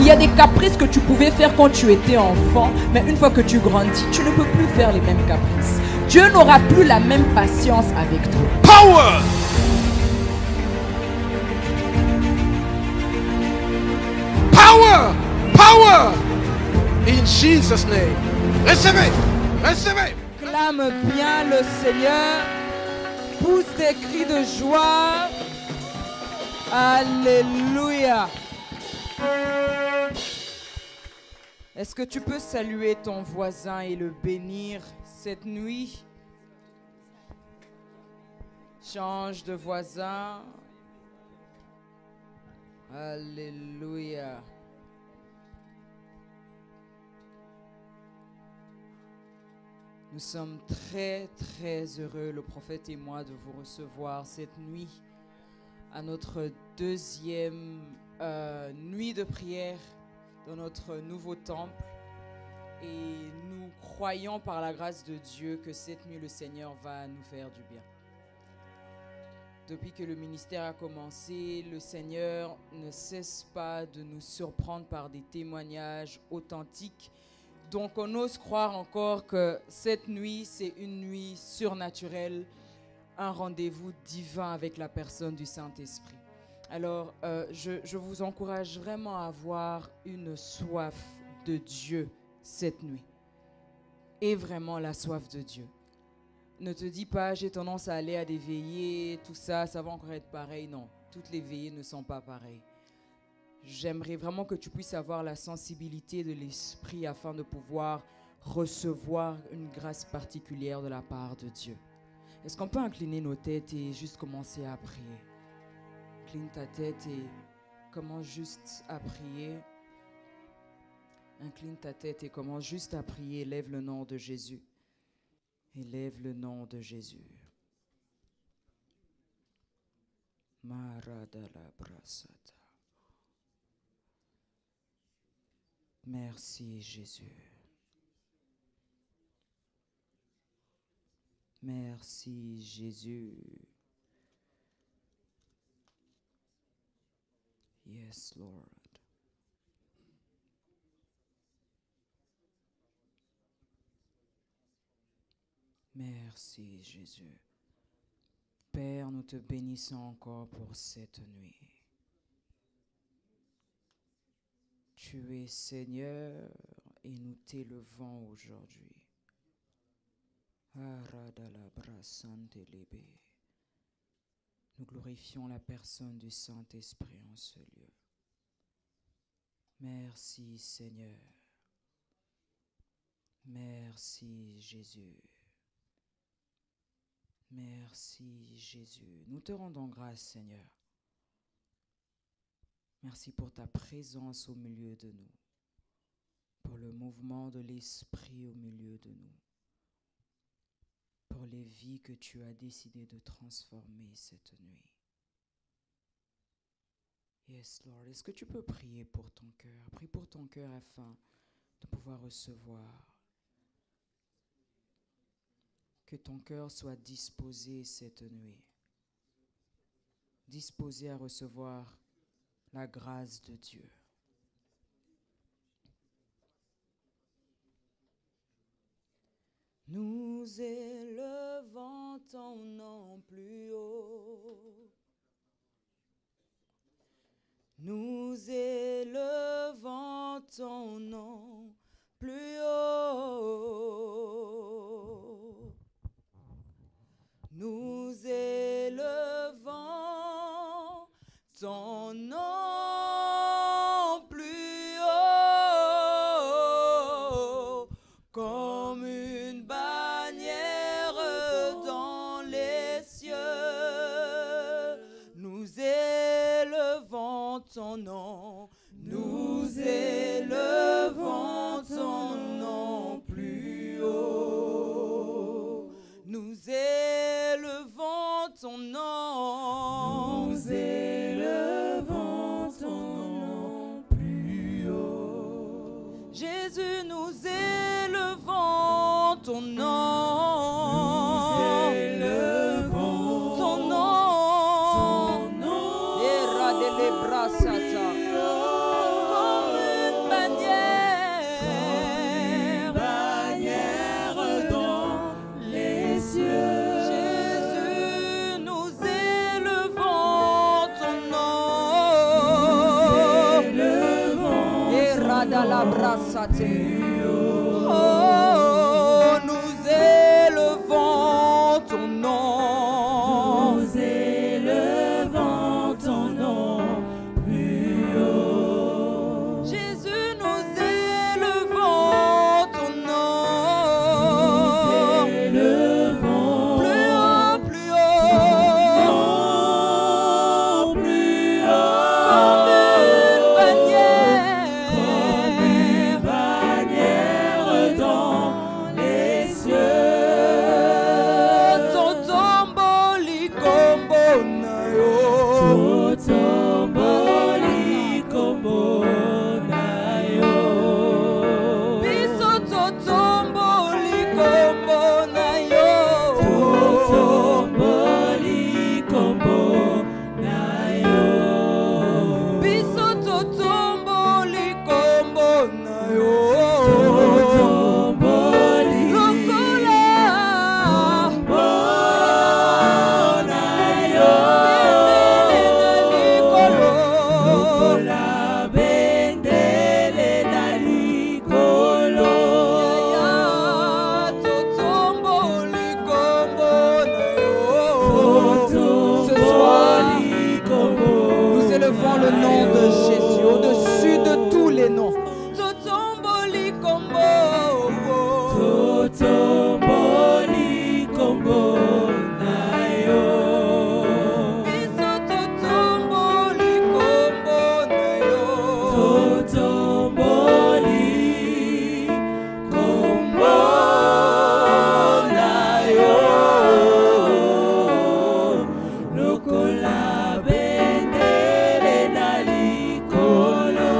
Il y a des caprices que tu pouvais faire quand tu étais enfant, mais une fois que tu grandis, tu ne peux plus faire les mêmes caprices. Dieu n'aura plus la même patience avec toi. Power. Power. Power. In Jesus' name. Recevez. Recevez. Clame bien le Seigneur. Pousse des cris de joie. Alléluia. Est-ce que tu peux saluer ton voisin et le bénir cette nuit? Change de voisin. Alléluia. Nous sommes très, très heureux, le prophète et moi, de vous recevoir cette nuit à notre deuxième nuit de prière dans notre nouveau temple. Et nous croyons par la grâce de Dieu que cette nuit, le Seigneur va nous faire du bien. Depuis que le ministère a commencé, le Seigneur ne cesse pas de nous surprendre par des témoignages authentiques. Donc on ose croire encore que cette nuit, c'est une nuit surnaturelle, un rendez-vous divin avec la personne du Saint-Esprit. Alors, je vous encourage vraiment à avoir une soif de Dieu cette nuit. Et vraiment la soif de Dieu. Ne te dis pas, j'ai tendance à aller à des veillées, tout ça, ça va encore être pareil. Non, toutes les veillées ne sont pas pareilles. J'aimerais vraiment que tu puisses avoir la sensibilité de l'esprit afin de pouvoir recevoir une grâce particulière de la part de Dieu. Est-ce qu'on peut incliner nos têtes et juste commencer à prier? Incline ta tête et commence juste à prier. Incline ta tête et commence juste à prier. Lève le nom de Jésus. Élève le nom de Jésus. Maradala brasata. Merci Jésus. Merci Jésus. Yes, Lord. Merci Jésus. Père, nous te bénissons encore pour cette nuit. Tu es Seigneur et nous t'élevons aujourd'hui. Nous glorifions la personne du Saint-Esprit en ce lieu. Merci Seigneur. Merci Jésus. Merci Jésus. Nous te rendons grâce Seigneur. Merci pour ta présence au milieu de nous, pour le mouvement de l'Esprit au milieu de nous, pour les vies que tu as décidé de transformer cette nuit. Yes, Lord. Est-ce que tu peux prier pour ton cœur? Prie pour ton cœur afin de pouvoir recevoir. Que ton cœur soit disposé cette nuit, disposé à recevoir la grâce de Dieu. Nous élevons ton nom plus haut. Nous élevons ton nom plus haut. Nous élevons ton nom plus haut, comme une bannière dans les cieux. Nous élevons ton nom, nous élevons ton nom plus haut. Nous élevons ton nom. Nous élevons ton nom plus haut. Jésus, nous élevons ton nom. Nous élevons ton nom. Ton nom. Comme Oh, nous élevons ton nom. Nous élevons ton nom plus haut. Jésus, nous élevons ton nom. Nous élevons Plus haut, plus haut. ton nom plus haut. Comme une bannière. Comme une bannière dans les cieux. Totomboli kombo na yo. Totomboli kombo na yo. Biso totomboli kombo na yo. Totomboli kombo na yo. Biso totomboli kombo na yo. Totomboli Lokola kombo na yo. bendele na likolo. Lokola bendele na likolo. Yaya, totomboli kombo na yo. Ce soir, Totomboli kombo nous élevons le nom de Jésus au-dessus de tous les noms. Totomboli kombo. Totomboli kombo na yo. Biso totomboli kombo na yo. Totomboli kombo na yo. Lokola bendele na likolo.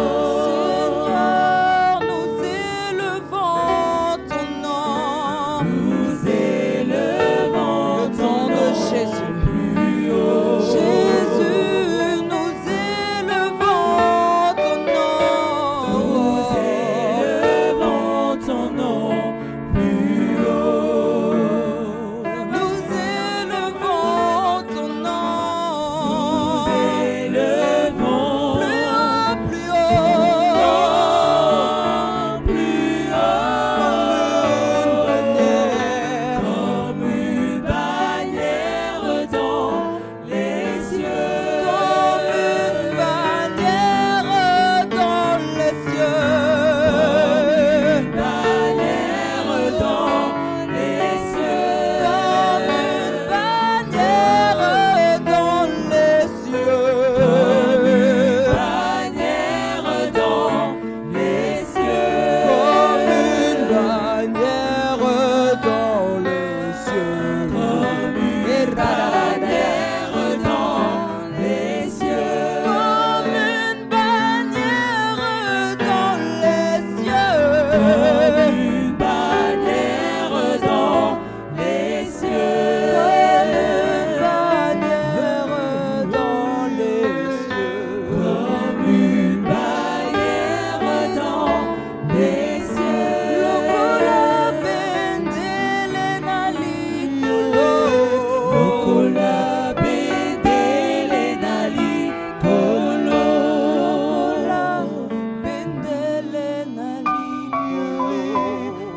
Seigneur, nous élevons ton nom. Nous élevons Le nom de Jésus. plus haut. Jésus, nous élevons ton nom. Nous élevons ton nom plus haut. Nous élevons ton nom. Nous élevons Plus haut, plus haut. Comme une bannière dans les cieux. comme une bannière dans les cieux. Une bannière dans les cieux. Comme une bannière dans les cieux. Comme une bannière dans les cieux. Comme une bannière dans les cieux. Comme une bannière dans les cieux. Comme une bannière dans les cieux. Comme une bannière dans les cieux. Comme une bannière dans les cieux. Lokola bendele na likolo. Lokola bendele na likolo. Bendele na likolo.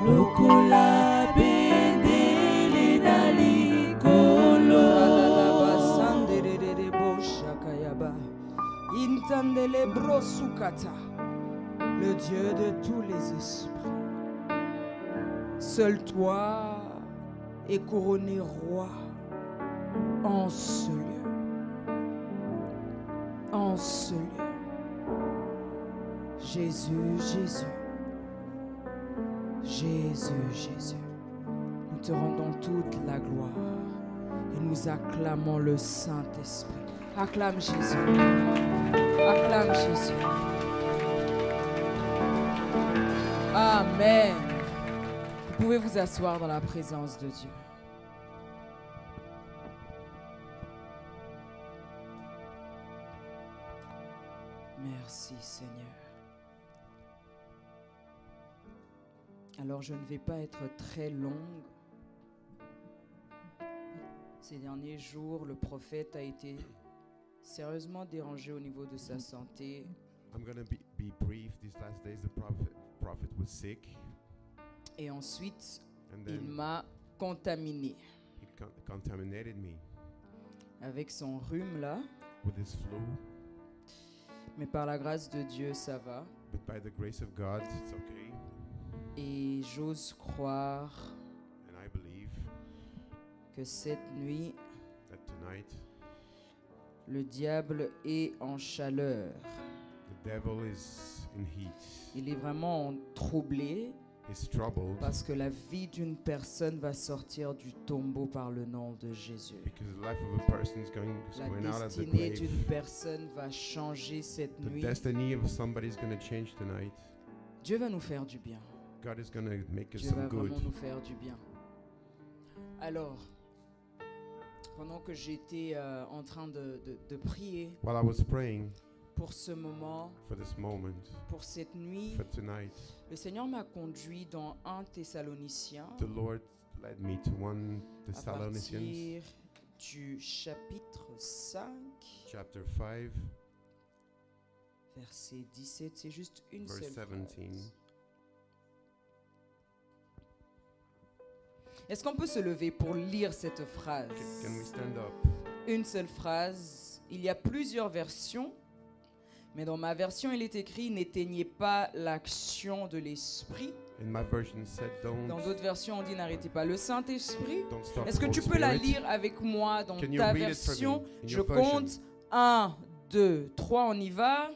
Lokola bendele na likolo. Intandele brosukata, le Dieu de tous les esprits. Seul toi es couronné roi en ce lieu. En ce lieu. Jésus, Jésus. Jésus, Jésus. Nous te rendons toute la gloire et nous acclamons le Saint-Esprit. Acclame Jésus. Acclame Jésus. Amen. Vous pouvez vous asseoir dans la présence de Dieu. Merci Seigneur. Alors je ne vais pas être très longue. Ces derniers jours, le prophète a été sérieusement dérangé au niveau de sa santé. I'm going to be brief. These last days, the prophet was sick, Et ensuite, and il then m'a contaminé he contaminated me avec son rhume là. with his flu. Mais par la grâce de Dieu, ça va. But by the grace of God, it's okay. Et j'ose croire And I believe que cette nuit, that tonight, le diable est en chaleur. the devil is in heat. Il est vraiment troublé He's troubled parce que la vie d'une personne va sortir du tombeau par le nom de Jésus. because the life of a person is going La out of the destinée grave. d'une personne va changer cette The nuit. destiny of somebody is going to change tonight. Dieu va nous faire du bien. God is going to make us Dieu va some good. vraiment nous faire du bien. Alors, pendant que j'étais en train de prier While I was praying pour ce moment, for this moment, pour cette nuit, for tonight, le Seigneur m'a conduit dans 1 Thessaloniciens the Lord led me to 1 à Thessalonians partir du chapitre 5, chapter 5, verset 17. C'est juste une verse seule 17. phrase. Est-ce qu'on peut se lever pour lire cette phrase? Can we stand up? Une seule phrase. Il y a plusieurs versions, mais dans ma version, il est écrit « N'éteignez pas l'action de l'Esprit In my version it said, ». Dans d'autres versions, on dit « N'arrêtez pas le Saint-Esprit don't stop Est-ce que the tu Holy peux la Spirit. lire avec moi dans Can you ta read it for version? me in Je your version? compte 1, 2, 3, on y va.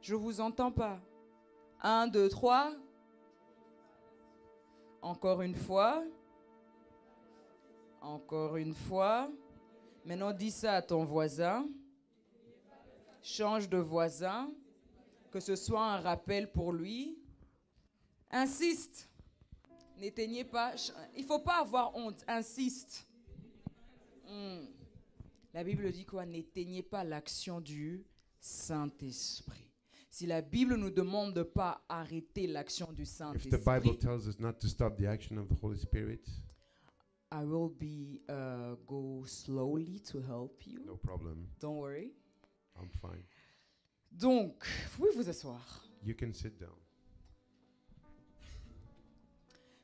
Je vous entends pas. 1, 2, 3. Encore une fois. Encore une fois. Maintenant, dis ça à ton voisin. Change de voisin. Que ce soit un rappel pour lui. Insiste. N'éteignez pas. Il ne faut pas avoir honte. Insiste. La Bible dit quoi? N'éteignez pas l'action du Saint-Esprit. Si la Bible nous demande de ne pas arrêter l'action du If the Bible Saint-Esprit, tells us not to stop the action of the Holy Spirit, I will go slowly to help you. no problem. Don't worry. I'm fine. Donc, vous pouvez vous asseoir. You can sit down.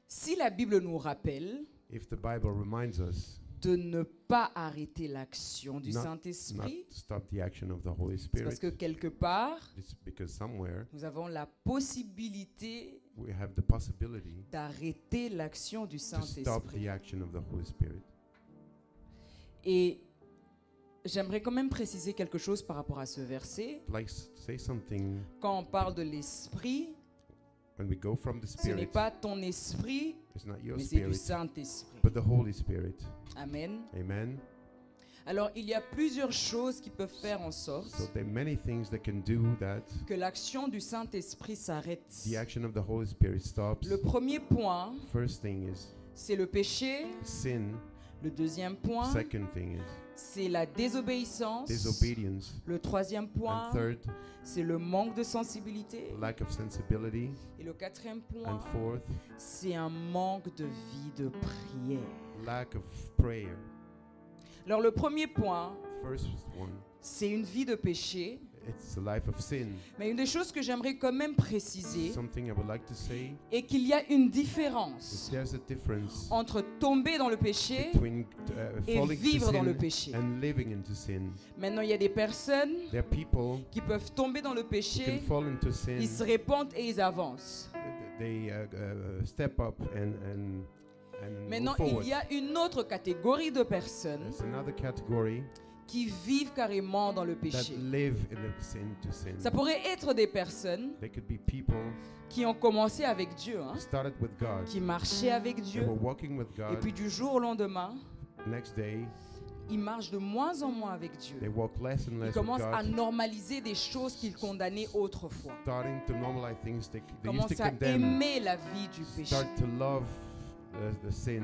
Si la Bible nous rappelle If the Bible reminds us de ne pas arrêter l'action du not Saint-Esprit, to stop the action of the Holy c'est Spirit, parce que quelque part, it's because somewhere nous avons la possibilité we have the possibility d'arrêter l'action du to stop Saint-Esprit. the action of the Holy Spirit. Et j'aimerais quand même préciser quelque chose par rapport à ce verset. Like say something Quand on parle de l'esprit, when we go from the ce n'est Spirit, pas ton esprit, it's not your mais c'est du spirit, Saint-Esprit. but the Holy Spirit. Amen. Amen. Alors, il y a plusieurs choses qui peuvent faire en sorte So there are many things that can do that que l'action du Saint-Esprit s'arrête. the action of the Holy Spirit stops. Le premier point, First thing is c'est le péché. sin. Le deuxième point, Second thing is c'est la désobéissance. disobedience. Le troisième point, And third, c'est le manque de sensibilité. lack of sensibility. Et le quatrième And point, fourth, c'est un manque de vie de prière. lack of prayer. Alors le premier point, First one, c'est une vie de péché. it's a life of sin. Mais une des choses que j'aimerais quand même préciser Something I would like to say est qu'il y a une is différence there's a difference entre tomber dans le péché between et falling to vivre dans le sin péché. and living into sin. Maintenant, il y a des personnes There are people qui peuvent tomber dans le who can péché, fall into sin. ils se répandent et ils avancent. They step up and Maintenant, move forward. il y a une autre catégorie de personnes There's another category qui vivent carrément dans le that péché. live in the sin to sin. Ça pourrait être des personnes They could be people qui ont commencé avec Dieu, hein, who started with God. qui marchaient avec They Dieu, were walking with et God. puis du jour au lendemain, Next day, ils marchent de moins en moins avec Dieu. they walk less and Ils less with commencent à God, normaliser des choses qu'ils condamnaient autrefois. starting to normalize things they Ils used to commencent à condemn. aimer la vie du péché. Start to love the sin.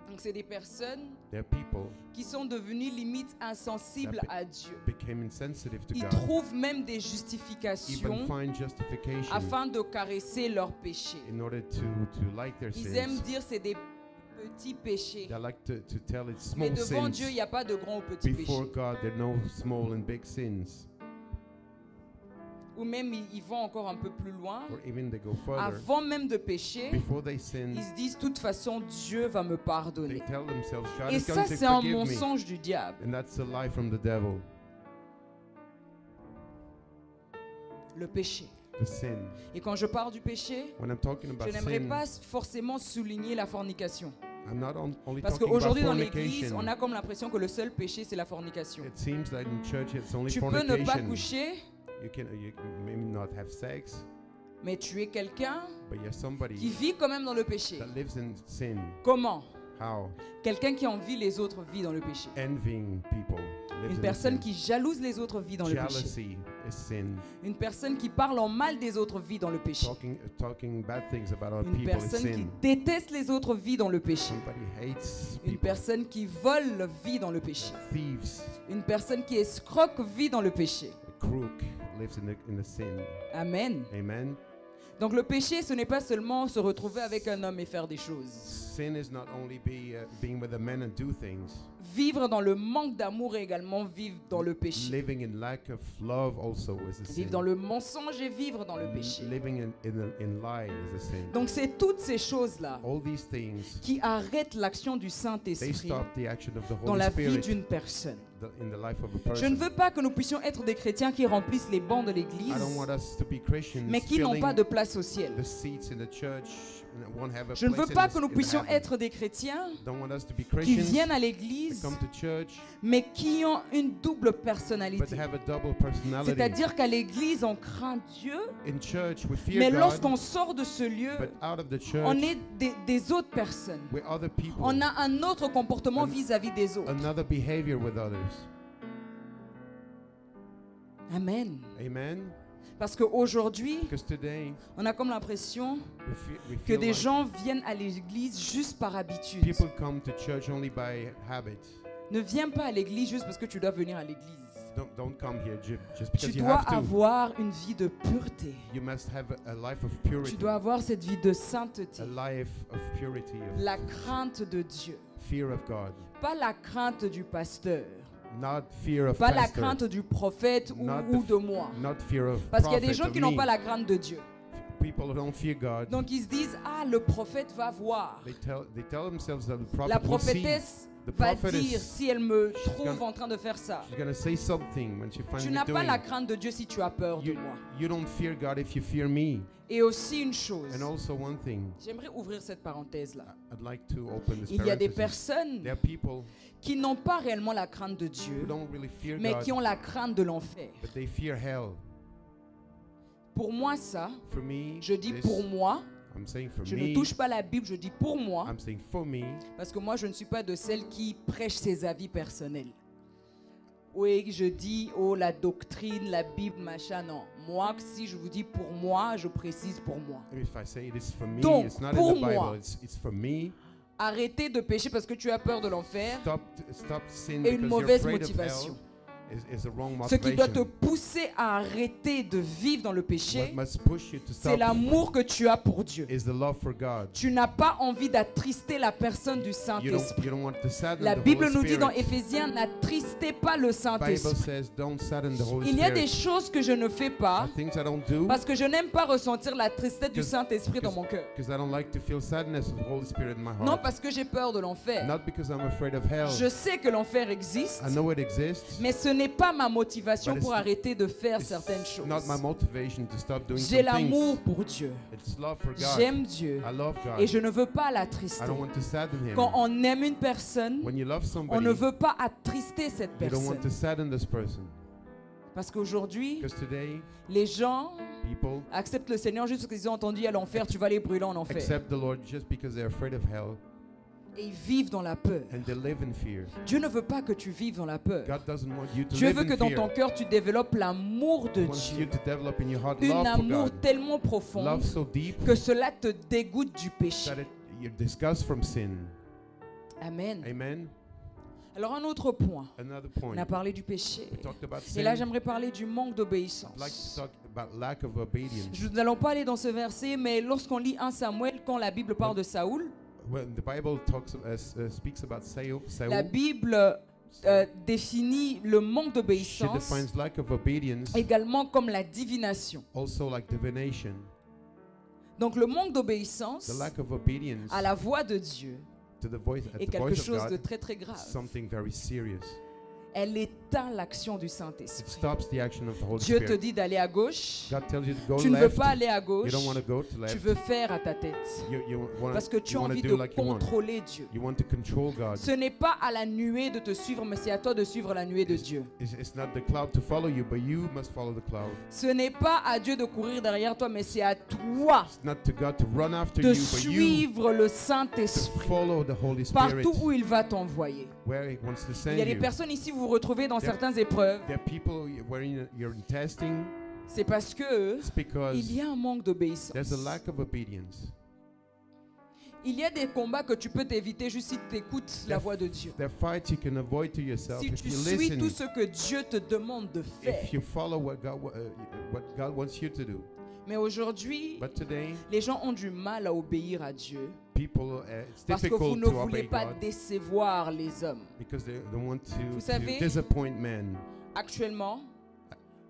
Donc c'est des personnes There are people qui sont devenues limite insensibles à Dieu. became insensitive to Ils God, trouvent même des even justifications find justification afin de caresser leur péché. in order to like their Ils sins. aiment dire c'est des petit péché. They like to tell it's Mais small devant sins. Dieu, il n'y a pas de grands ou petits Before péchés. God, there are no small and big sins. Ou même ils vont encore un peu plus loin. Or even they go further. Avant même de pécher, Before they sin, ils se disent, de toute façon, Dieu va me they pardonner. tell themselves, God Et is ça, going to c'est un forgive me. mensonge du diable. And that's a lie from the devil. Le péché. The sin. Et quand je parle du péché, When I'm talking je about n'aimerais sin, pas forcément souligner la fornication. I'm not only Parce talking qu'aujourd'hui, about dans l'église, fornication. on a comme l'impression que le seul péché, c'est la fornication. It seems that in church it's only Tu peux ne pas fornication. coucher, You can maybe not have sex, mais tu es quelqu'un but you're qui somebody vit quand même dans le péché. that lives in sin. Comment? How? Quelqu'un qui envie les autres vit dans le péché. Envying people. Lives Une in personne sin. qui jalouse les autres vit dans le péché. Jealousy is sin. Une personne qui parle en mal des autres vit dans le péché. Talking bad things about other Une people is personne qui sin. déteste les autres vit dans le péché. Somebody hates Une people. personne qui vole vit dans le péché. Thieves. Une personne qui escroque vit dans le péché. A crook lives in the sin. Amen. Amen. Donc le péché, ce n'est pas seulement se retrouver avec un homme et faire des choses. Sin is not only being with a man and do things. Vivre dans le manque d'amour et également vivre dans le péché. Living in lack of love also is a sin. Vivre dans le mensonge et vivre dans le péché. Living in lie is a sin. Donc c'est toutes ces choses-là All these things, qui arrêtent l'action du they Saint-Esprit stop the action of the dans Holy la vie Spirit d'une personne. in the life of a Je ne person. veux pas que nous puissions être des chrétiens qui remplissent les bancs de I l'église, don't want us to be Christians mais qui n'ont filling pas de place au ciel. the seats in the church and won't have a Je ne veux place pas in que nous in puissions heaven. être des chrétiens Don't want us to be qui Christians viennent à that l'église, come to church mais qui ont une double but personnalité. have a double personality. C'est-à-dire qu'à l'église, on craint Dieu, In church we fear mais God, lorsqu'on sort de ce lieu, but out of the church on est des autres personnes. we're other people. On a un autre comportement An- vis-à-vis des autres. Another behavior with others. Amen. Amen. Parce qu'aujourd'hui, Because today on a comme l'impression we que feel des like gens viennent à l'église juste par habitude. people come to church only by habit. Ne viens pas à l'église juste parce que tu dois venir à l'église. Don't come here just because Tu you dois have to. avoir une vie de pureté. You must have a life of Tu purity. dois avoir cette vie de sainteté. A life of purity, of La crainte de Dieu. fear of God. Pas la crainte du pasteur. Not fear of Pas la pastor. crainte du prophète Not ou the de moi. Not fear of Parce qu'il y a des prophet gens of qui n'ont me. pas la crainte de Dieu. People who don't fear God. Donc ils se disent, ah, le prophète va voir. They tell themselves that the prophet La will see. prophétesse The va prophetess, dire si elle me she's trouve gonna- en train de faire ça. She's gonna say something when she finds Tu me n'as pas doing. la crainte de Dieu si tu as peur de You, moi. you don't fear God if you fear me. Et aussi une chose, And also one thing, j'aimerais ouvrir cette parenthèse-là. I'd like to open this Il y a des parenthesis. personnes There are people qui n'ont pas réellement la crainte de who Dieu, don't really fear mais God, qui ont la crainte de l'enfer. but they fear hell. Pour moi, ça, For me, je dis this- pour moi, I'm saying for je me, ne touche pas la Bible, je dis pour moi, I'm saying for me, parce que moi, je ne suis pas de celle qui prêche ses avis personnels. Oui, je dis, oh, la doctrine, la Bible, machin, non. Moi, si je vous dis pour moi, je précise pour moi. if I say it is for me, Donc, it's not pour in the Bible, moi, it's for me. Arrêtez de pécher parce que tu as peur de l'enfer Stop sin et because une you're mauvaise afraid of motivation. hell is a wrong Ce qui doit te motivation. pousser à arrêter de vivre dans le What péché, must push you to c'est stop l'amour que tu as pour Dieu. is the love for God. Tu n'as pas envie d'attrister la personne du You Saint-Esprit. don't want to sadden La the Bible Holy nous dit dans Spirit. Éphésiens, n'attristez pas le Bible Saint-Esprit. says don't sadden the Holy Il y a des Spirit. choses que je ne fais pas There are things I don't do parce que je n'aime pas ressentir la tristesse du Because- Saint-Esprit dans mon cœur. because I don't like to feel sadness of the Holy Spirit in my Non heart. parce que j'ai peur de l'enfer. Not because I'm afraid of hell. Je sais que l'enfer existe, I know it exists. mais ce n'est pas ma motivation But pour it's- arrêter de faire It's certaines choses. not my motivation to stop doing J'ai some l'amour things. pour Dieu. It's love for God. J'aime Dieu. I love God. Et je ne veux pas I l'attrister. don't want to sadden Him. Quand on aime une personne, When you love on somebody, ne veut pas attrister cette you don't want to personne. sadden this person. Parce qu'aujourd'hui, Because today, les gens people acceptent le Seigneur juste parce qu'ils ont entendu à l'enfer, tu vas les brûler en enfer. accept the Lord just because they're afraid of hell Et ils vivent dans la peur. and they live in fear. Dieu ne veut pas que tu vives dans la peur. God doesn't want you to Dieu live veut que in dans fear. ton cœur, tu développes l'amour de He wants you Dieu. to develop in your heart Un love for amour God. tellement profond Love so deep que cela te dégoûte du péché. that you're disgust from sin. Amen. Amen. Alors un autre point. Another On point. a parlé du péché. We talked about Et là, sin. j'aimerais parler du manque I'd like to d'obéissance. talk about lack of obedience. Nous n'allons pas aller dans ce verset, mais lorsqu'on lit 1 Samuel, quand la Bible parle de Saoul, When the Bible speaks about La Bible définit le manque she d'obéissance defines lack of obedience également comme la divination. also like divination. Donc le manque d'obéissance The lack of obedience à la voix de Dieu to the voice, at est the quelque voice of chose de God très très is grave. something very serious. Elle éteint l'action du It Saint-Esprit. stops the action of the Holy Dieu te Spirit. dit d'aller à gauche, God tells you to go tu ne veux left. pas aller à You gauche, don't want to go to tu left. veux faire à ta tête. Parce que tu as envie de contrôler Dieu. You want to control God. Ce n'est pas à la nuée de te suivre, mais c'est à toi de suivre la nuée de Dieu. It's not the cloud to follow you, but you must follow the cloud. Ce n'est pas à Dieu de courir derrière toi, mais c'est à toi It's not to God to run after de you, but you suivre le to Saint-Esprit follow the Holy Spirit partout où il va t'envoyer. where He wants to Il send y a des you. personnes ici, vous vous retrouvez dans There- certaines épreuves. There are people where you're in testing. C'est parce que It's because il y a un manque d'obéissance. there's a lack of obedience. Il y a des combats que tu peux t'éviter juste si tu écoutes la voix de Dieu. There are fights you can avoid to yourself Si if tu you suis tout listen, ce que Dieu te demande de faire. if you follow what God wants you to do. Mais aujourd'hui, But today, les gens ont du mal à obéir à Dieu people, it's parce que vous difficult ne to voulez obey pas God décevoir les hommes. because they want Vous to savez- disappoint men. Actuellement,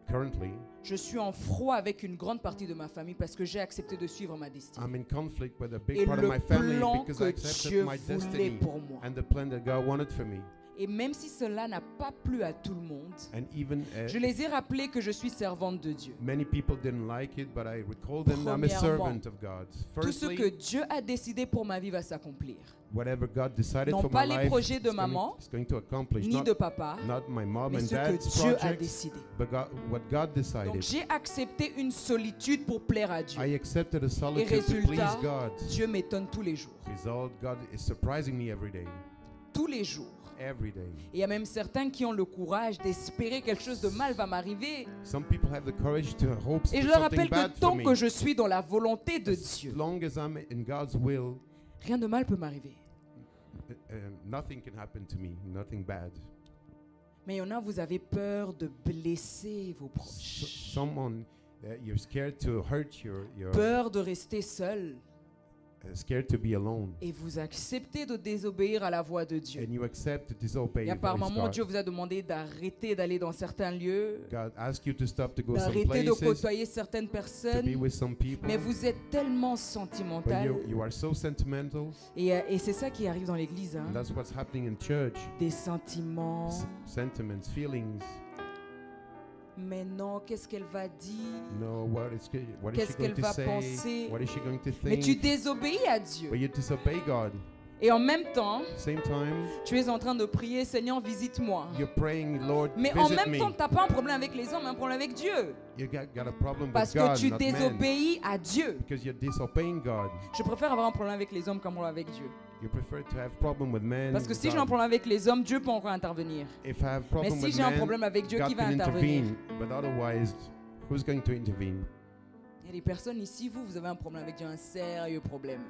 Currently, je suis en froid avec une grande partie de ma famille parce que j'ai accepté de suivre ma destinée. I'm in conflict with a big Et part of le my family plan because que I accepted Dieu my voulait destiny pour moi. and the plan that God wanted for me. Et même si cela n'a pas plu à tout le monde, And even je les ai rappelés que je suis servante de Dieu. many people didn't like it, but I recall them. I'm a servant of God. Tout ce que Firstly, Dieu a décidé pour ma vie va s'accomplir. whatever God decided Non for pas my les life, projets de it's maman, going to accomplish. Ni de papa, Not my mom mais and ce dad's que Dieu a projects, décidé. but what God Donc decided. j'ai accepté une solitude pour plaire à Dieu. I accepted a Et solitude to résultat, please God. Dieu m'étonne tous les jours. Result, God is surprising me every day. Tous les jours. Every day. Et il y a même certains qui ont le courage d'espérer quelque chose de mal va m'arriver. Some people have the courage to hope Et je for leur something rappelle bad que for tant me. que je suis dans la volonté de As Dieu, long as I'm in God's will, rien de mal peut m'arriver. nothing can happen to me, nothing bad. Mais il y en a, vous avez peur de blesser vos proches. Someone you're scared to hurt your Peur de rester seul. scared to be alone, Et vous acceptez de désobéir à la voix de Dieu. and you accept to disobey Et par voice moment, God. Dieu vous a demandé d'arrêter d'aller dans certains lieux, God asks you to stop to go some d'arrêter de places, côtoyer certaines to be personnes. with some people, Mais vous êtes tellement but sentimental. you are so sentimental, Et c'est ça qui arrive dans l'église. Hein. and that's what's happening in church. Des sentiments. Sentiments, feelings. Mais non, qu'est-ce qu'elle va dire? No, what is she Qu'est-ce going qu'elle to va say? penser? What is she going to Mais tu think? désobéis à Dieu. But you disobey God. Et en même temps, Same time, tu es en train de prier, Seigneur, visite-moi. you're praying, Lord, Mais en visit même me. temps, tu n'as pas un problème avec les hommes, mais un problème avec Dieu. You got a problem Parce with que God, tu not man. désobéis à Dieu. Because you're disobeying God. Je préfère avoir un problème avec les hommes qu'un problème avec Dieu. You prefer to have problem with man. Parce que si j'ai un God. problème avec les hommes, Dieu peut encore intervenir. If I have problem Mais si with j'ai un man, problème avec Dieu, God qui va can intervenir? intervene. But otherwise, who's going to intervene? Il y a des personnes ici, vous avez un problème avec Dieu, un sérieux problème.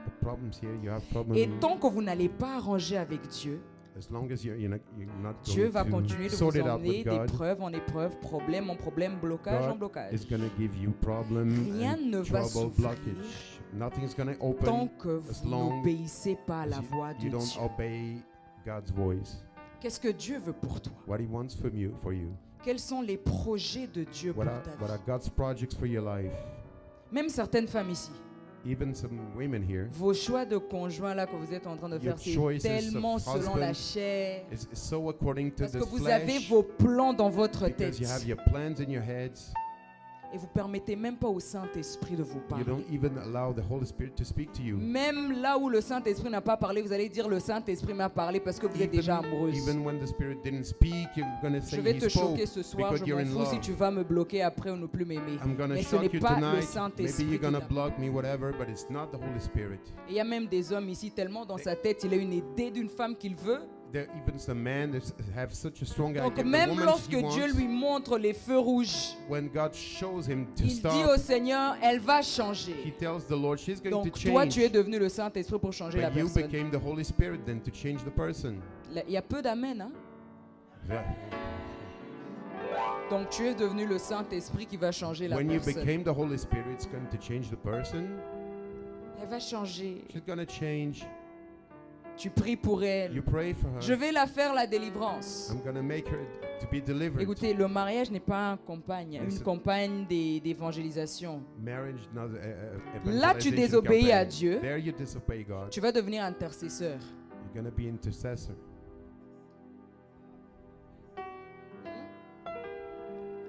The problems here, you have problem. Et tant que vous n'allez pas arranger avec Dieu, As long as you're not Dieu going va to continuer de sort vous it out emmener with God, d'épreuve en épreuve, problème en problème, blocage en God blocage. is going to give you problem Rien and ne va trouble, s'ouvrir blockage. Nothing is going to tant open que as vous long n'obéissez pas à la as voix de you don't Dieu. obey God's voice. Qu'est-ce que Dieu veut pour toi? What He wants from you, for you. Quels sont les projets de Dieu pour What are ta vie? God's projects for your life? Même certaines femmes ici, Even some women here, vos choix de conjoint là que vous êtes en train de Your faire, c'est choices tellement of selon la husband chair. it's so according to Parce the que vous avez flesh, vos plans dans votre tête. because you have your plans in your heads. Et vous permettez même pas au Saint-Esprit de vous You parler. don't even allow the Holy Spirit to speak to you. Même là où le Saint-Esprit n'a pas parlé, vous allez dire le Saint-Esprit m'a parlé parce que vous êtes déjà amoureuse. Even when the Spirit didn't speak, you're going to Je say vais He te spoke choquer ce soir, because je you're m'en in fous si love. tu vas me bloquer après ou ne plus m'aimer. I'm going to Mais ce n'est shock you pas le tonight. Maybe Saint-Esprit you're qui going to t'a- block me, whatever, but it's not the Holy Spirit. Et il y a même des hommes ici, tellement dans sa tête, il a une idée d'une femme qu'il veut. There are even some men that have such a strong idea Donc of the même woman lorsque he Dieu wants. lui montre les feux rouges, When God shows him to il dit au stop, Seigneur, elle va He changer. tells the Lord she's going Donc to toi, tu es change. devenu le Saint-Esprit pour changer la But you personne. became the Holy Spirit then to change the person. Là, il y a peu d'amen. Hein? Yeah. Donc tu es devenu le Saint-Esprit qui va changer la When you personne. became the Holy Spirit, it's going to change the person. Et Elle va changer. She's going to change. Tu pries pour elle. You pray for her. Je vais la faire la délivrance. I'm going to make her to be delivered. Écoutez, le mariage n'est pas une Listen. campagne d'évangélisation. Marriage, not Là, tu evangelization désobéis à campaign. Dieu. There you disobey God. Tu vas devenir intercesseur. You're going to be intercessor.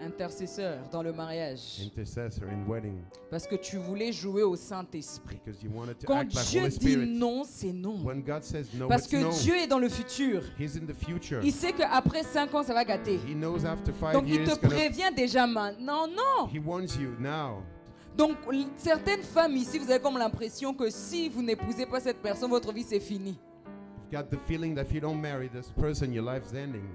Intercesseur dans le mariage. Intercessor in wedding. Parce que tu voulais jouer au Saint-Esprit. Because you wanted to Quand act like Dieu Holy dit Spirit. non, c'est non. When God says no, Parce it's que no. Dieu est dans le futur. He's in the future. Il sait qu'après 5 ans, ça va gâter. He knows after 5 Donc il years. te prévient déjà maintenant. Non. He wants you now. Donc certaines femmes ici, vous avez comme l'impression que si vous n'épousez pas cette personne, votre vie c'est fini. You've got the feeling that if you don't marry this person, your life's ending.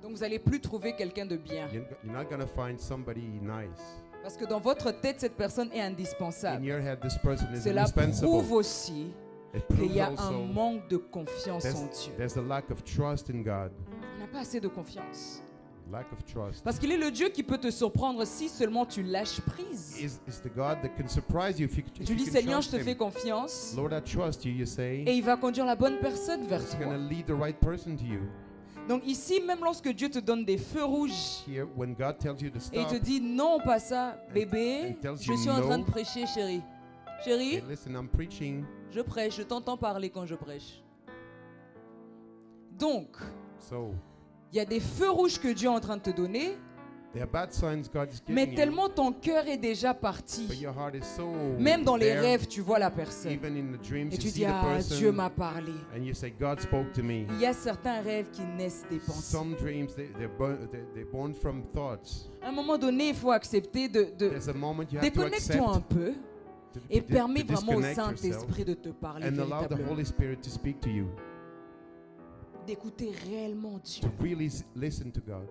Donc vous n'allez plus trouver quelqu'un de bien. You're not going to find somebody nice. Parce que dans votre tête, cette personne est In indispensable. your head, this person is Cela indispensable. prouve aussi It qu'il proves y a un also manque de confiance en Dieu. there's a lack of trust in God. On n'a pas assez de confiance. Lack of trust. Parce qu'il est le Dieu qui peut te surprendre si seulement tu lâches prise. Is the God that can surprise you if you, Et if tu you dis, can Seigneur, je trust te fais him. confiance. Lord, I trust you, you say. Et il va conduire la bonne personne vers He's going toi. to lead the right person to you. Donc ici, même lorsque Dieu te donne des feux rouges, Here, when God tells you to et il stop, te dit, non, pas ça, bébé, and tells je you suis en train no. de prêcher, chérie. Chérie, hey, listen, I'm preaching. je prêche, je t'entends parler quand je prêche. Donc, So, il y a des feux rouges que Dieu est en train de te donner, there are bad signs God is giving mais you, tellement ton cœur est déjà but parti. your heart is so Même dans les there, rêves, tu vois la personne. even in the dreams, Et you tu see dis, the ah, person, Dieu m'a parlé. and you say, God spoke to me. Il y a certains rêves qui naissent des pensées. Some dreams, they're born from thoughts. À un moment donné, il faut accepter de There's a moment you have to déconnecte-toi un accept peu to, et to permets to vraiment au disconnect Saint-Esprit yourself de te parler and allow the véritablement. Holy Spirit to speak to you, D'écouter réellement Dieu. to really listen to God.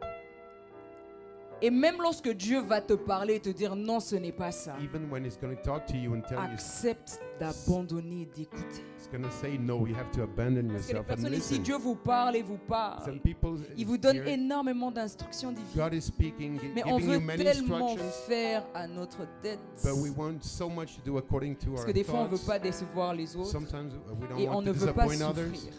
Et même lorsque Dieu va te parler et te dire non, ce n'est pas ça, Even when He's going to talk to you and tell you, accepte d'abandonner et d'écouter. He's going to say no, you have to abandon Parce que les yourself and personnes ici, listen. Dieu vous parle et vous parle. Some people Il vous donne here, énormément d'instructions divines. God is speaking, Mais on giving you veut many tellement instructions, faire à notre tête. but we want so much to do according to Parce our que des fois, on ne veut thoughts. pas décevoir les autres Sometimes we don't et on want ne to veut pas disappoint others. souffrir.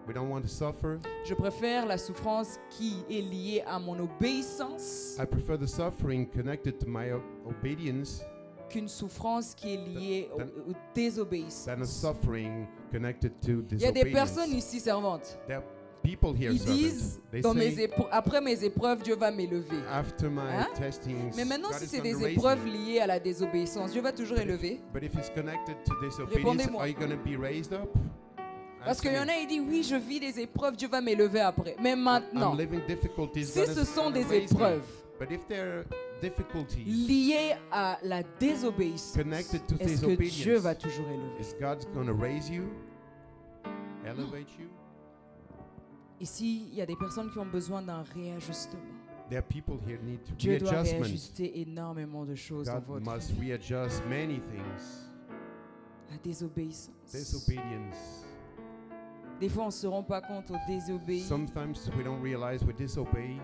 We don't want to suffer. Je préfère la souffrance qui est liée à mon obéissance I prefer the suffering connected to my obedience qu'une souffrance qui est liée Than- aux than a désobéissances. suffering connected to Il y a des personnes disobedience. ici servantes. There are people here, Ils servants. disent, They dans say, après mes épreuves, Dieu va m'élever. after my Hein? testings, Mais maintenant, God si is c'est going to des raise épreuves me. liées à la désobéissance, Dieu va toujours élever. But if it's connected to disobedience, Répondez-moi. are you going to be raised up? Parce qu'il y en Answer a, il dit, oui, je vis des épreuves, Dieu va m'élever après. Mais me. maintenant, I'm living difficulties, si God ce is sont gonna des raise me. épreuves But if there are difficulties liées à la désobéissance, connected to est-ce que Dieu disobedience, va toujours élever? is God going to raise you, elevate you? Ici, il y a des personnes qui ont besoin d'un réajustement. There are people here need Dieu doit readjustment. réajuster énormément de choses dans God votre must vie. readjust many things. La désobéissance. Disobedience. Des fois, on ne se rend pas compte au désobéir. Sometimes we don't realize we disobey.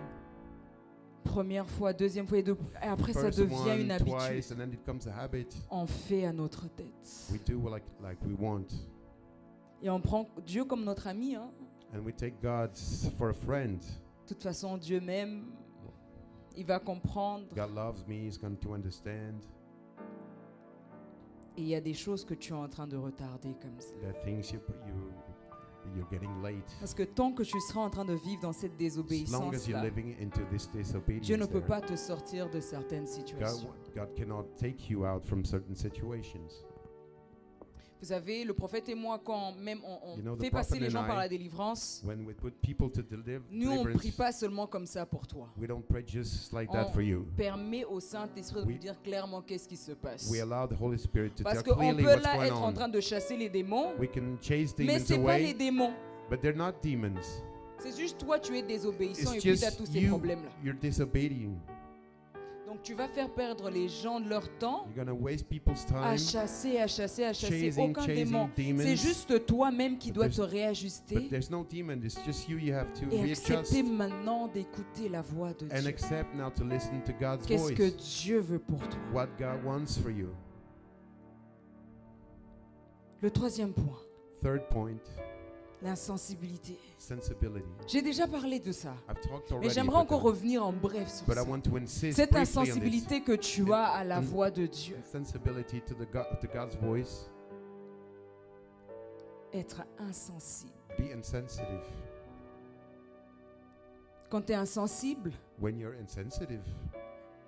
Première fois, deuxième fois, et après ça First devient one, une habitude. twice, and then it becomes a habit. On fait à notre tête. We do like we want. Et on prend Dieu comme notre ami. Hein. And we take God for a friend. De toute façon, Dieu m'aime. Il va comprendre. God loves me, He's going to understand. Et il y a des choses que tu es en train de retarder comme ça. There are things you're getting late. Parce que tant que tu seras en train de vivre dans cette As long as you're désobéissance-là, living into this disobedience, Dieu ne peut there, pas te sortir de certaines situations. God cannot take you out from certain situations. Vous savez, le prophète et moi, quand même on You know, the fait passer prophet les gens and par I, la délivrance, When we put people to nous, on ne prie deliverance, pas seulement comme ça pour toi. we don't pray just like that On for you. permet au Saint-Esprit de We- nous dire clairement qu'est-ce qui se passe. We allow the Holy Spirit to Parce tell qu'on clearly peut what's là going être en on. train de chasser les démons, We can chase mais demons ce n'est pas les away, démons. but they're not demons. C'est juste toi, tu es désobéissant It's et puis tu as just tous ces you, problèmes-là. you're disobeying. Donc tu vas faire perdre les gens de leur temps You're going to waste people's à time chasser, à chasser, à chasser. chasing, Aucun chasing démon. demons. C'est juste toi-même qui But dois te there's- réajuster But there's no demon, it's just you. You have to et readjust accepter maintenant d'écouter la voix de and Dieu. accept now to listen to God's Qu'est-ce que voice. Dieu veut pour toi? What God wants for you. Le troisième point, Third point, l'insensibilité. sensibility. J'ai déjà parlé de ça, I've talked mais already, j'aimerais encore revenir en bref sur but I ça. want to insist Cette briefly on this. insensibilité que tu as à la voix de Dieu. Sensibility to God's voice. Être insensible. Be insensitive. Quand tu es insensible, When you're insensitive,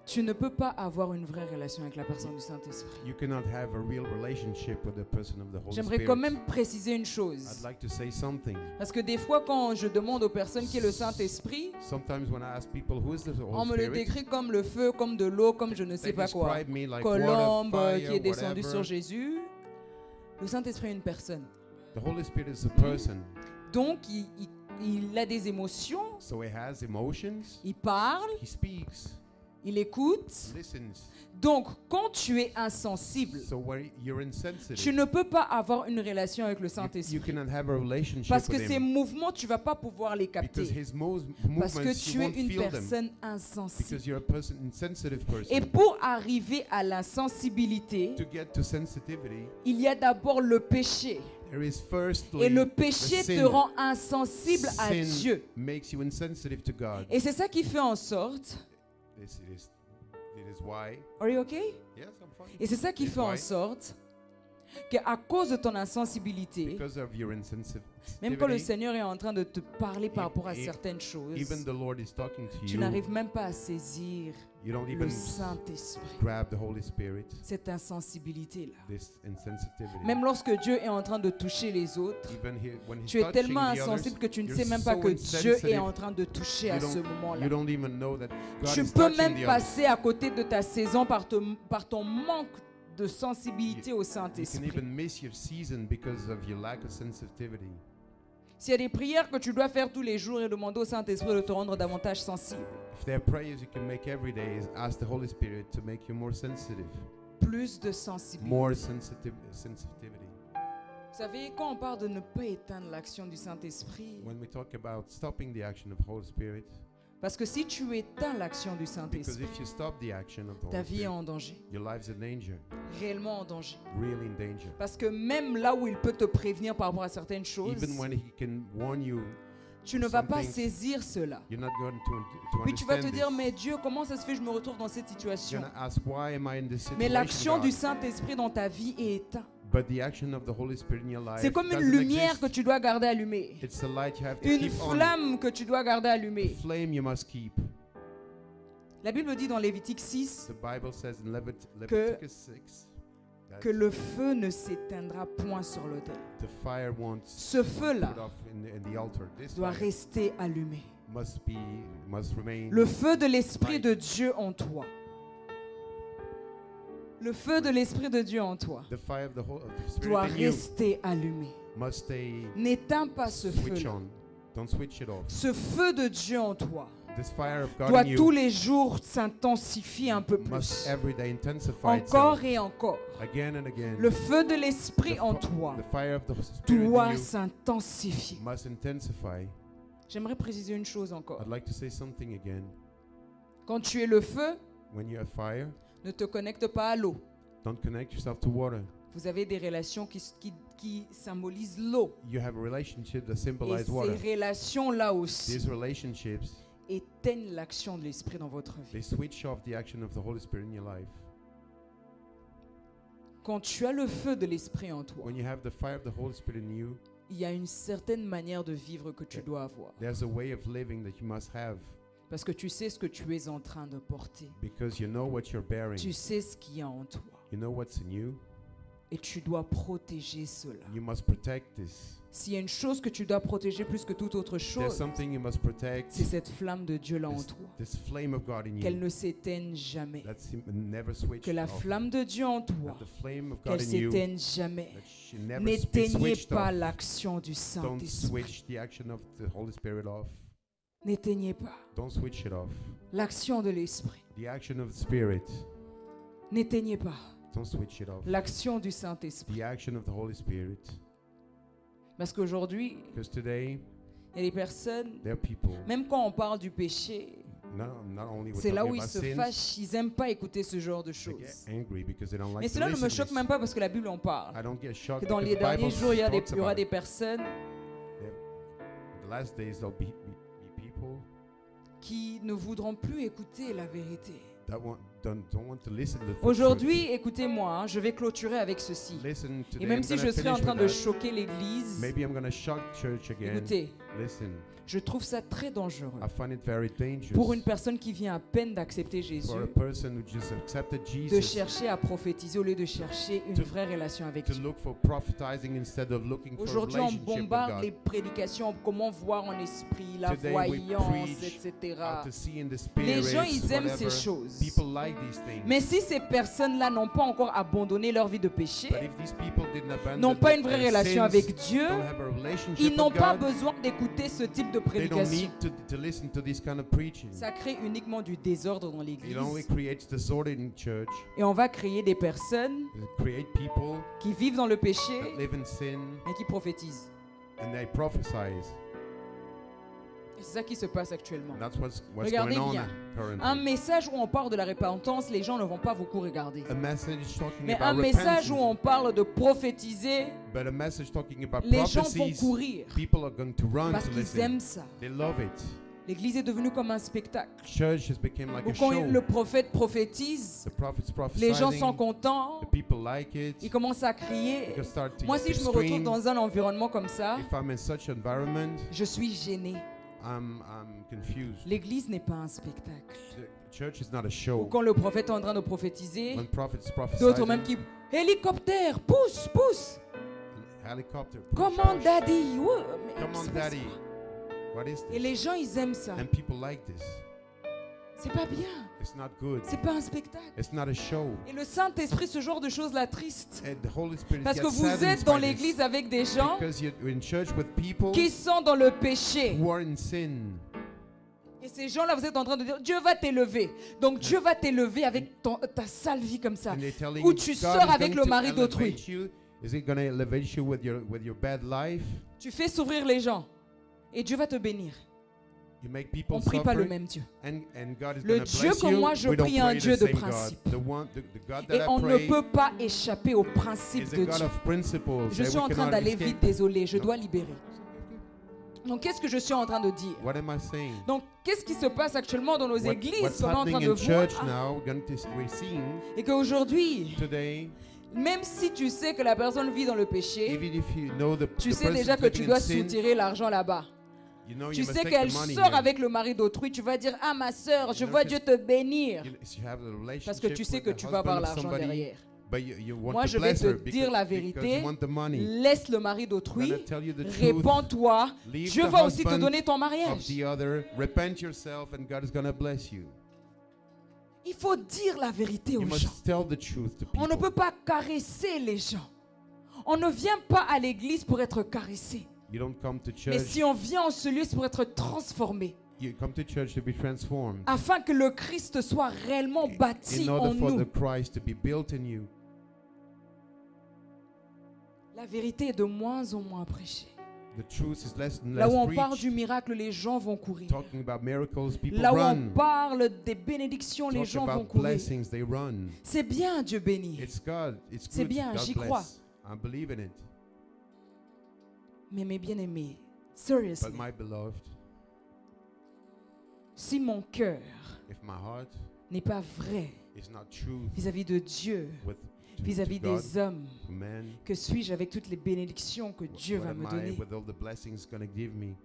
tu ne peux pas avoir une vraie relation avec la personne du Saint-Esprit. you cannot have a real relationship with the person of the Holy J'aimerais Spirit. quand même préciser une I'd chose. like to say something. Parce que des fois, quand je demande aux personnes qui est le Saint-Esprit, Sometimes when I ask people who is the on Holy me le Spirit, décrit comme le feu, comme de l'eau, comme je ne sais they pas quoi. describe me like Colombe water, qui est fire, descendu sur whatever. Jésus. Le Saint-Esprit est une personne. The Holy Spirit is a person, Donc, il a des émotions, so he has emotions. il parle, He speaks, il écoute. listens. Donc, quand tu es insensible, So where you're insensitive, tu ne peux pas avoir une relation avec le you Saint-Esprit. cannot have a relationship Parce que with ces him mouvements, tu ne vas pas pouvoir les because capter. his Parce movements que you tu es won't une feel them personne insensible. because you're a person, insensitive person. Et pour arriver à l'insensibilité, To get to sensitivity, il y a d'abord le péché. there is firstly Et le the péché te sin. rend insensible à Sin Dieu. makes you insensitive to God. Et c'est ça qui fait en sorte... It is why. Are you okay? Yes, I'm fine. Et c'est ça qui It's fait en why. sorte qu'à cause de ton insensibilité, Because of your insensitivity, même quand le Seigneur est en train de te parler par rapport à e- certaines choses, even the Lord is talking to tu you, n'arrives même pas à saisir you don't le even Saint-Esprit, grab the Holy Spirit, cette insensibilité-là. this insensitivity. Même lorsque Dieu est en train de toucher les autres, Even when he's tu es touching tellement the others, insensible que tu ne you're sais même pas so que Dieu est insensitive, en train de toucher you à ce don't- moment-là. you don't even know that God Tu is peux touching même the others. passer à côté de ta saison par ton manque de sensibilité au You can Saint-Esprit. even miss your season because of your lack of sensitivity. S'il y a des prières que tu dois faire tous les jours et demander au Saint-Esprit de te rendre davantage sensible, If there are prayers you can make every day, is ask the Holy Spirit to make you more sensitive, plus de sensibilité. more sensitivity. Vous savez, quand on parle de ne pas éteindre l'action du Saint-Esprit, When we talk about stopping the action of the Holy Spirit, parce que si tu éteins l'action du because Saint-Esprit, if you stop the action of the ta Holy vie est Spirit, en danger, your life's in danger, réellement en danger. really in danger. Parce que même là où il peut te prévenir par rapport à certaines choses, Even when He can warn you, tu ne vas pas something- saisir cela. you're not going to Puis tu vas te understand dire, this. mais Dieu, comment ça se fait que je me retrouve dans cette You're situation? going to ask, why am I in this Mais situation, l'action God? du Saint-Esprit dans ta vie est éteinte. But the action of the Holy Spirit in your life C'est comme une doesn't lumière exist. que tu dois garder allumée. It's a light you have to Une keep on. flamme que tu dois garder A allumée. flame you must keep. La Bible dit dans Lévitique 6 The Bible says in Leviticus 6 that que le feu ne s'éteindra point sur l'autel. the fire won't Ce feu-là put off in the altar. This doit fire rester allumé. must remain. Le feu de l'Esprit de Dieu en toi. Le feu de l'Esprit de Dieu en toi The fire of the Spirit doit in you rester allumé. must stay N'éteins pas ce switch feu-là. on. Don't switch it off. Ce feu de Dieu en toi This fire of God doit in tous you les jours s'intensifier un peu must plus. every day intensify Encore itself et encore. again and again. Le feu de l'Esprit The en fi- toi The fire of the Spirit in doit you s'intensifier. must intensify. J'aimerais préciser une chose encore. I'd like to say something again. Quand tu es le feu, When you're a fire, ne te connecte pas à l'eau. don't connect yourself to water. Vous avez des relations qui symbolisent l'eau. You have a relationship that Et symbolizes ces water. relations-là aussi These relationships, éteignent l'action de l'Esprit dans votre vie. they switch off the action of the Holy Spirit in your life. Quand tu as le feu de l'Esprit en toi, When you have the fire of the Holy Spirit in you, il y a une certaine manière de vivre que tu dois avoir. there's a way of living that you must have Parce que tu sais ce que tu es en train de porter. because you know what you're bearing. Tu sais ce qu'il y a en toi. You know what's in you. Et tu dois protéger cela. You must protect this. S'il y a une chose que tu dois protéger plus que toute autre There's chose, something you must protect. c'est cette flamme de Dieu là en This, toi. this flame of God in Qu'elle you. ne s'éteigne jamais. That's never switched Que la off. flamme de Dieu en toi, That the flame of qu'elle God in you, s'éteigne jamais. that she never be N'éteignez switched pas off. l'action du Don't Saint-Esprit. switch the action of the Holy Spirit off. N'éteignez pas Don't switch it off. l'action de l'Esprit. The action of the Spirit. N'éteignez pas Don't switch it off. l'action du Saint-Esprit. The action of the Holy Spirit. Parce qu'aujourd'hui, Because today, il y a des personnes, there are people, même quand on parle du péché, not only we're C'est là talking où ils about se sins, fâchent, ils n'aiment pas écouter ce genre de they get choses. angry because they don't like Mais to cela ne listen me to choque this. même pas parce que la Bible en parle. I don't get shocked Que dans because les the derniers Bible jours, il y talks aura about des it. personnes The last days there'll be people qui ne voudront plus écouter la vérité. that don't want to listen to the truth. Aujourd'hui, écoutez-moi, hein, je vais clôturer avec ceci. Listen Et today, même I'm si gonna je serais en finish train with de that. choquer l'Église, Maybe I'm going to shock church again. écoutez, Listen, je trouve ça très dangereux I find it very dangerous pour une personne qui vient à peine d'accepter Jésus for a person who just accepted de Jesus chercher à prophétiser au lieu de chercher une To- vraie relation avec to Dieu. look for prophetizing instead of looking for a Aujourd'hui, on relationship with bombarde les God. prédications, comment voir en esprit, la Today we voyance, preach etc. How to see in the spirit, Les gens, ils aiment ces whatever. choses. People like these things. Mais si ces personnes-là n'ont pas encore abandonné leur vie de péché, But if these people didn't abandon n'ont pas une vraie their relation sins, avec Dieu, don't have a relationship ils n'ont with pas God, besoin d'écouter ce type de they don't prédication. need to listen to this kind of preaching. Ça crée uniquement du désordre dans It only l'église. creates disorder in church. Et on va créer des personnes It create people qui vivent dans le péché that live in sin et qui prophétisent. and they prophesize. Et c'est ça qui se passe actuellement. That's what's Regardez going on bien. currently. Un message où on parle de la repentance, les gens ne vont pas beaucoup regarder. A message talking Mais un about message où on repentance, parle de prophétiser, but a message talking about les gens vont prophecies, courir people are going to run parce to qu'ils listen. aiment ça. They love it. L'église est devenue comme un spectacle. Church has become like Où a quand show. le prophète prophétise, The prophets les gens prophesying, sont contents, the people like it. ils commencent à crier. They can start to Moi, si je me retrouve scream. dans un environnement comme ça, If I'm in such environment, je suis gêné. I'm confused. L'église n'est pas un spectacle. The church is not a Ou show. quand le prophète est en train de prophétiser, When prophets d'autres même prophesy, qui hélicoptère, pousse, pousse. helicopter, push, Comment push. daddy? Ouais, mais Come on, c'est pas ça. daddy. What is Et this? les gens, ils aiment ça. And people like this. C'est pas bien. It's not good. C'est pas un spectacle. It's not a show. Et le Saint-Esprit, ce genre de choses-là, triste. And the Holy Spirit Parce que gets vous saddened êtes dans by this. l'église avec des gens Because you're in church with people qui sont dans le péché. who are in sin. Et ces gens-là, vous êtes en train de dire, Dieu va t'élever. Donc Dieu va t'élever avec ta sale vie comme ça. And they're telling Où you, tu God sors is avec going le to mari d'autrui. elevate you. Is he going to elevate you with your bad life? Tu fais s'ouvrir les gens. Et Dieu va te bénir. You make people On ne prie pas le suffer. même Dieu. And God is Le gonna Dieu bless que you. moi je We don't prie est un pray the Dieu de same God. principe. The God that Et I on ne pray peut pas échapper au principe is a de God Dieu. of principles. Je that suis we en train cannot d'aller escape. vite, désolé, je No. dois libérer. Donc qu'est-ce que je suis en train de dire? What am I saying? Donc qu'est-ce qui se passe actuellement dans nos églises What's qu'on est en train happening de in church voir? now, we're seeing Et qu'aujourd'hui, today, même si tu sais que la personne vit dans le péché, even if you know the tu sais person déjà que living tu in dois sin, soutirer l'argent là-bas. you know Tu you must sais take qu'elle the money sort here. avec le mari d'autrui, tu vas dire, ah ma soeur, je You know, vois que- Dieu te bénir. You have a relationship Parce que tu sais with que the tu vas avoir husband of l'argent somebody, derrière. but you want Moi, to je vais bless te her dire la because vérité. you want the money. Laisse le mari I'm d'autrui, gonna tell you the truth répands-toi. Leave Dieu the va aussi te husband donner ton of mariage. the other. Repent yourself and God is going to bless you. Il faut dire la vérité You aux gens. must tell the truth to On ne people. peut pas caresser les gens. On ne vient pas à l'église pour être caressé. You don't come to Mais church. si on vient en ce lieu, c'est pour être transformé. You come to church to be transformed. Afin que le Christ soit réellement bâti In en order for nous. the Christ to be built in you. La vérité est de moins en moins prêchée. The truth is less and Là less où on parle preached. du miracle, les gens vont courir. Talking about miracles, people Là où on run. parle des bénédictions, les Talk gens vont about courir. blessings, they run. C'est bien, Dieu béni. It's God. It's C'est good. bien, God j'y bless. crois. I believe in it. Mais mes bien-aimés, But seriously, my beloved, si mon cœur if my heart n'est pas vrai is not true vis-à-vis de Dieu, with vis-à-vis to God, des hommes, to man, que suis-je avec toutes les bénédictions que Dieu what va am me I donner? with all the blessings gonna give me?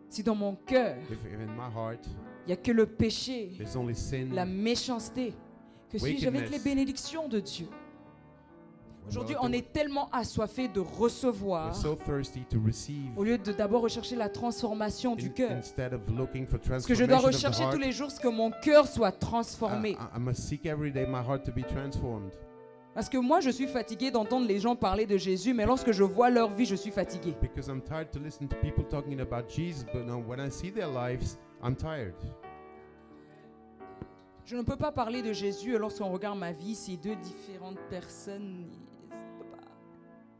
Si dans mon cœur, If in my heart il n'y a que le péché, there's only sin, la méchanceté, que suis-je avec les Wickedness. bénédictions de Dieu? Aujourd'hui, well, on est tellement assoiffé de recevoir, we're so thirsty to receive au lieu de d'abord rechercher la transformation du cœur. instead of looking for Parce que je dois transformation of the rechercher heart. tous les jours ce que mon cœur soit transformé. I must seek every day my heart to be transformed. Parce que moi, je suis fatigué d'entendre les gens parler de Jésus, mais lorsque je vois leur vie, je suis fatigué. Because I'm tired to listen to people talking about Jesus, but now when I see their lives, I'm tired. Je ne peux pas parler de Jésus lorsqu'on regarde ma vie, ces deux différentes personnes.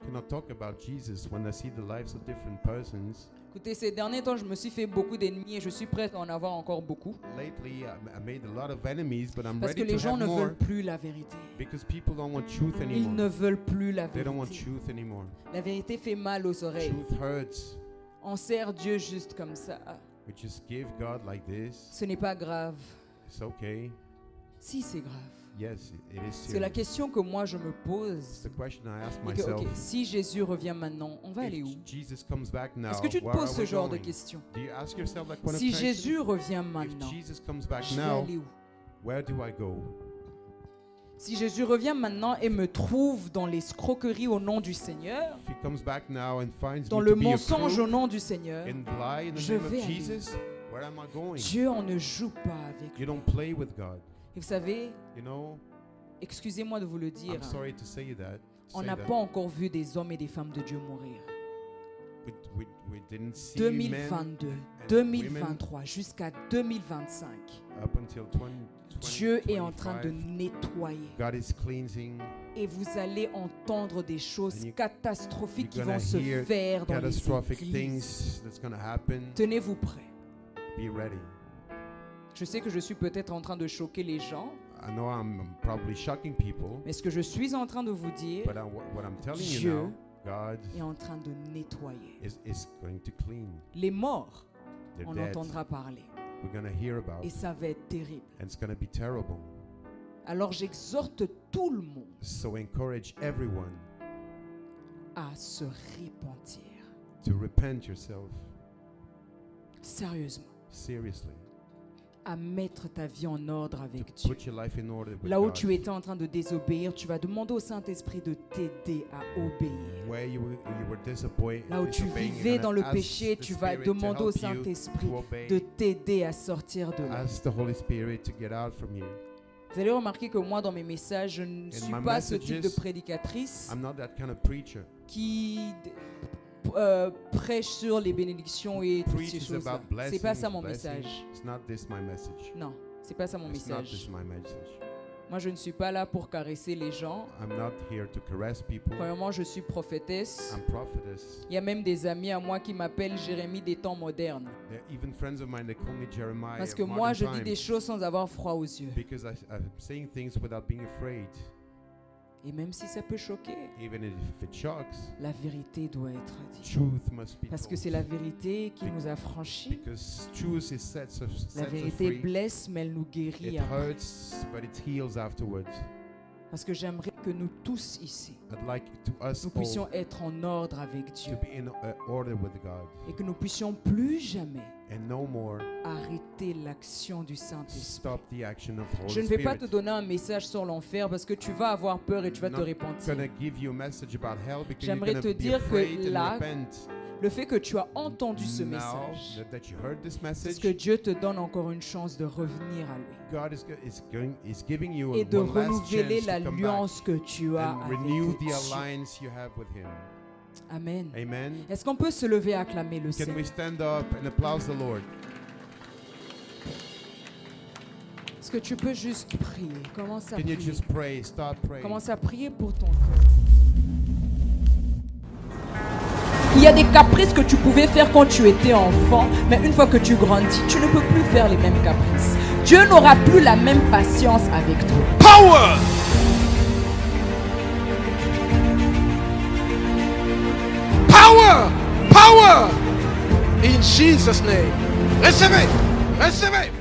I cannot talk about Jesus when I see the lives of different persons. Écoutez, ces derniers temps, je me suis fait beaucoup d'ennemis et je suis prêt à en avoir encore beaucoup. Lately, I made a lot of enemies, but I'm Parce que ready les to gens have ne more veulent plus la vérité. because people don't want truth Ils anymore. ne veulent plus la They don't want vérité. truth anymore. La vérité fait mal aux oreilles. Truth hurts. On sert Dieu juste comme ça. We just give God like this. Ce n'est pas grave. It's okay. Si, c'est grave. Yes, it is C'est la serious. question que moi je me It's pose. the question I ask Et que, myself. ok, si Jésus revient maintenant, on va aller où? If Jesus comes back now, Est-ce que tu te where poses are ce we genre de going? questions? Do you ask yourself that kind of Si question? Jésus revient If maintenant, Jesus comes back je vais now, aller où? where do I go? Si Jésus revient maintenant et me trouve dans l'escroquerie au nom du Seigneur, If he comes back now and finds dans me le to be a mensonge au crook nom du Seigneur, and lie in the je name vais of aller. Jesus, where am I going? Dieu, on ne joue pas avec You lui. don't play with God. Et vous savez, You know, excusez-moi de vous le dire, I'm sorry to say that. on n'a pas encore vu des hommes et des femmes de Dieu mourir. We didn't see 2022, men 2023, jusqu'à 2025, up until 20, Dieu est en train de 25. nettoyer. God is cleansing. Et vous allez entendre des choses And you- catastrophiques qui you're vont gonna se hear faire dans les Catastrophic églises. things that's going to happen. Tenez-vous prêts. Be ready. Je sais que je suis peut-être en train de choquer les gens, I know I'm probably shocking people, mais ce que je suis en train de vous dire but what I'm telling you Dieu now, God est en train de nettoyer. is going to clean. Les morts, They're on dead. entendra parler. We're going to hear about Et it, ça va être terrible. and it's going to be terrible. Alors j'exhorte tout le monde So encourage everyone à se repentir. to repent yourself Sérieusement. seriously, À mettre ta vie en ordre avec to Dieu. put your life in order with Là où God. tu étais en train de désobéir, tu vas demander au Saint-Esprit de t'aider à obéir. Where you were disappointed, Là où tu vivais dans le péché, tu vas demander au Saint-Esprit de t'aider à sortir de là. Ask the Holy Spirit to get out from here. Vous allez remarquer que moi, dans mes messages, je ne suis my pas ce type de messages, prédicatrice I'm not that kind of preacher. qui prêche sur les bénédictions et toutes ces Preaches choses-là. about C'est pas ça blessings, mon blessings. message. It's not this my message. Non, c'est pas ça mon It's not message. this my message. Moi, je ne suis pas là pour caresser les gens. I'm not here to caress people. Premièrement, je suis prophétesse. I'm prophetess. Il y a même des amis à moi qui m'appellent Jérémie des temps modernes. There are even friends of mine that call me Jeremiah. Parce que of moi, modern je dis des times choses sans avoir froid aux yeux. because I'm saying things without being afraid. Et même si ça peut choquer, Even if it shocks, la vérité doit être dite. truth must be Parce que told. c'est la vérité qui nous a franchis. Because truth is sets us La vérité free. blesse, mais elle nous guérit It après. hurts, but it heals afterwards. Parce que j'aimerais que nous tous ici, I'd like to us nous all puissions être en ordre avec Dieu. to be in order with God Et que nous puissions plus jamais and no more arrêter l'action du Saint-Esprit. stop the action of the Holy Je ne vais pas Spirit. te donner un message sur l'enfer parce que tu vas avoir peur et tu vas te Not repentir. gonna give you a message about hell because you're J'aimerais gonna te be dire que afraid and là, repent. Le fait que tu as entendu ce Now message, that you heard this c'est message, que Dieu te donne encore une chance de revenir à lui God is giving you et de one last renouveler chance to come back l'alliance que tu as and avec renew the Dieu. alliance you have with Him. Amen. Amen. Est-ce qu'on peut se lever et acclamer le Can Seigneur? we stand up and applaud the Lord? Est-ce que tu peux juste prier? Commence à Can you prier. just pray? Start praying. Commence à prier pour ton cœur. Il y a des caprices que tu pouvais faire quand tu étais enfant, mais une fois que tu grandis, tu ne peux plus faire les mêmes caprices. Dieu n'aura plus la même patience avec toi. Power! Power! Power! In Jesus' name. Recevez! Recevez!